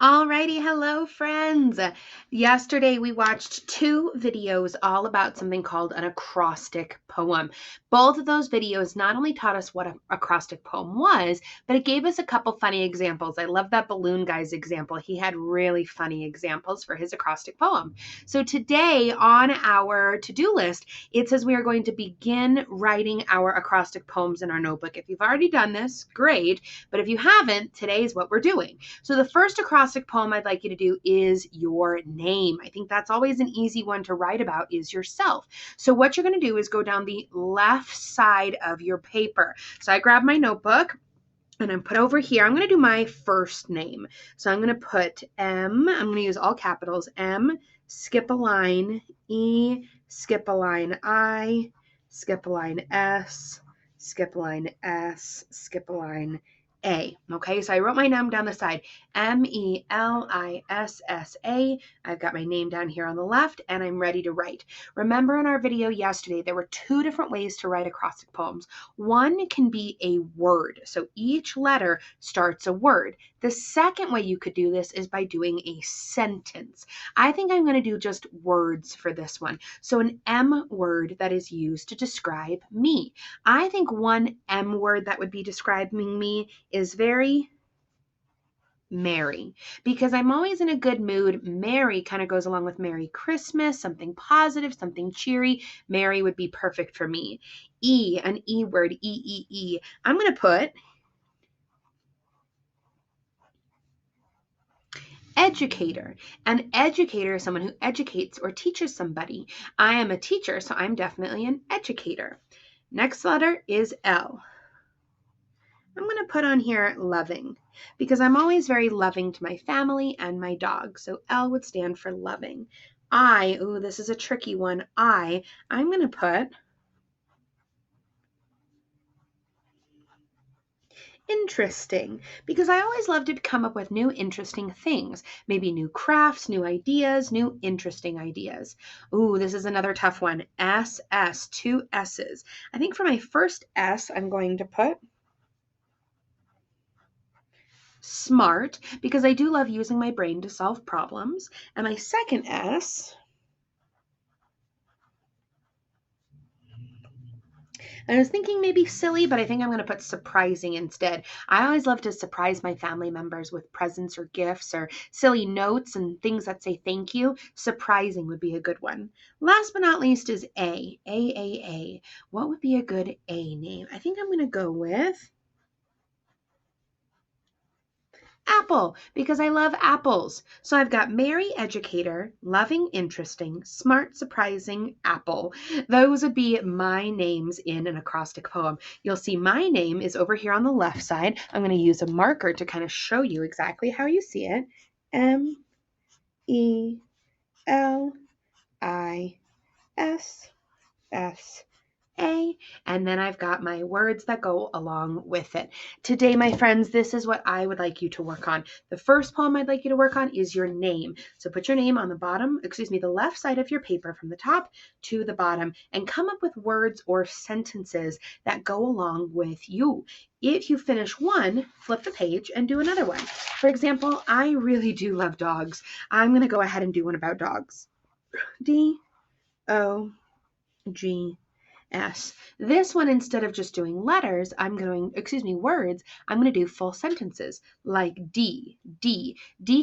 Alrighty, hello friends. Yesterday we watched two videos all about something called an acrostic poem. Both of those videos not only taught us what an acrostic poem was, but it gave us a couple funny examples. I love that balloon guy's example. He had really funny examples for his acrostic poem. So today on our to-do list, it says we are going to begin writing our acrostic poems in our notebook. If you've already done this, great. But if you haven't, today is what we're doing. So the first acrostic poem I'd like you to do is your name. I think that's always an easy one to write about is yourself. So what you're going to do is go down the left side of your paper. So I grab my notebook and I'm put over here. I'm going to do my first name. So I'm going to put M. I'm going to use all capitals. M, skip a line. E, skip a line. I, skip a line. S, skip a line. S, skip a line. A. Okay, so I wrote my name down the side. M-E-L-I-S-S-A. I've got my name down here on the left, and I'm ready to write. Remember in our video yesterday, there were two different ways to write acrostic poems. One can be a word. So each letter starts a word. The second way you could do this is by doing a sentence. I think I'm going to do just words for this one. So an M word that is used to describe me. I think one M word that would be describing me is very merry, because I'm always in a good mood. Merry kind of goes along with Merry Christmas, something positive, something cheery. Merry would be perfect for me. E, an E word, E. I'm going to put educator. An educator is someone who educates or teaches somebody. I am a teacher, so I'm definitely an educator. Next letter is L. I'm going to put on here loving, because I'm always very loving to my family and my dog. So L would stand for loving. I, ooh, this is a tricky one. I'm going to put interesting, because I always love to come up with new interesting things, maybe new crafts, new ideas, new interesting ideas. Ooh, this is another tough one. S, two S's. I think for my first S, I'm going to put smart, because I do love using my brain to solve problems. And my second S, I was thinking maybe silly, but I think I'm going to put surprising instead. I always love to surprise my family members with presents or gifts or silly notes and things that say thank you. Surprising would be a good one. Last but not least is A. What would be a good A name? I think I'm going to go with apple, because I love apples. So I've got merry, educator, loving, interesting, smart, surprising, apple. Those would be my names in an acrostic poem. You'll see my name is over here on the left side. I'm going to use a marker to kind of show you exactly how you see it. M-E-L-I-S-S. And then I've got my words that go along with it. Today, my friends, this is what I would like you to work on. The first poem I'd like you to work on is your name. So put your name on the left side of your paper from the top to the bottom, and come up with words or sentences that go along with you. If you finish one, flip the page and do another one. For example, I really do love dogs. I'm going to go ahead and do one about dogs. D-O-G. S. This one, instead of just doing letters, words, I'm going to do full sentences like D. D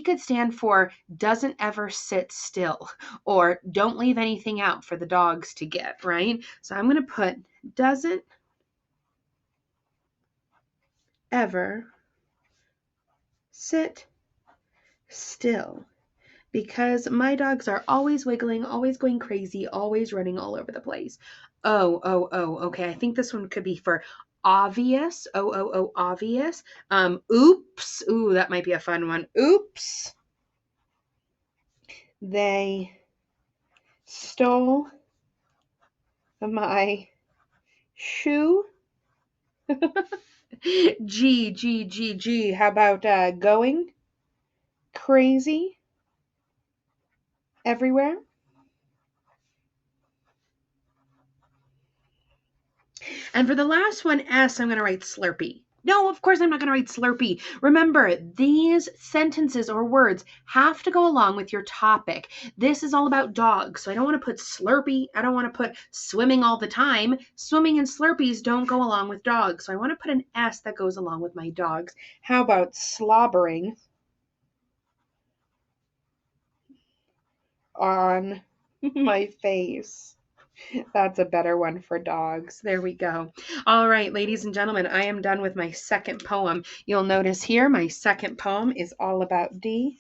could stand for doesn't ever sit still, or don't leave anything out for the dogs to get, right? So I'm going to put doesn't ever sit still, because my dogs are always wiggling, always going crazy, always running all over the place. Okay. I think this one could be for obvious. Obvious. Oops. Ooh, that might be a fun one. Oops. They stole my shoe. G. How about going crazy everywhere? And for the last one, S, I'm going to write Slurpee, No, of course I'm not going to write Slurpee. Remember, these sentences or words have to go along with your topic. This is all about dogs, so I don't want to put Slurpee. I don't want to put swimming all the time. Swimming and Slurpees don't go along with dogs, so I want to put an S that goes along with my dogs. How about slobbering on my face? That's a better one for dogs. There we go. All right, ladies and gentlemen, I am done with my second poem. You'll notice here my second poem is all about D-O-G-S,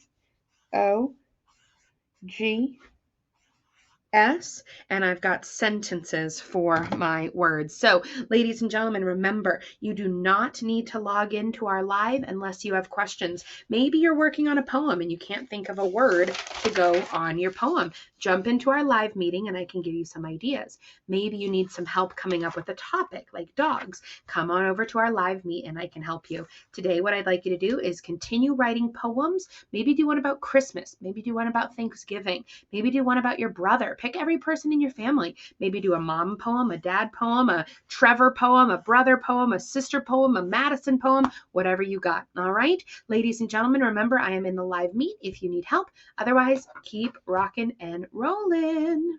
and I've got sentences for my words. So, ladies and gentlemen, remember, you do not need to log into our live unless you have questions. Maybe you're working on a poem and you can't think of a word to go on your poem. Jump into our live meeting and I can give you some ideas. Maybe you need some help coming up with a topic like dogs. Come on over to our live meet and I can help you. Today, what I'd like you to do is continue writing poems. Maybe do one about Christmas. Maybe do one about Thanksgiving. Maybe do one about your brother. Pick every person in your family. Maybe do a mom poem, a dad poem, a Trevor poem, a brother poem, a sister poem, a Madison poem, whatever you got. All right? Ladies and gentlemen, remember I am in the live meet if you need help. Otherwise, keep rocking and rolling.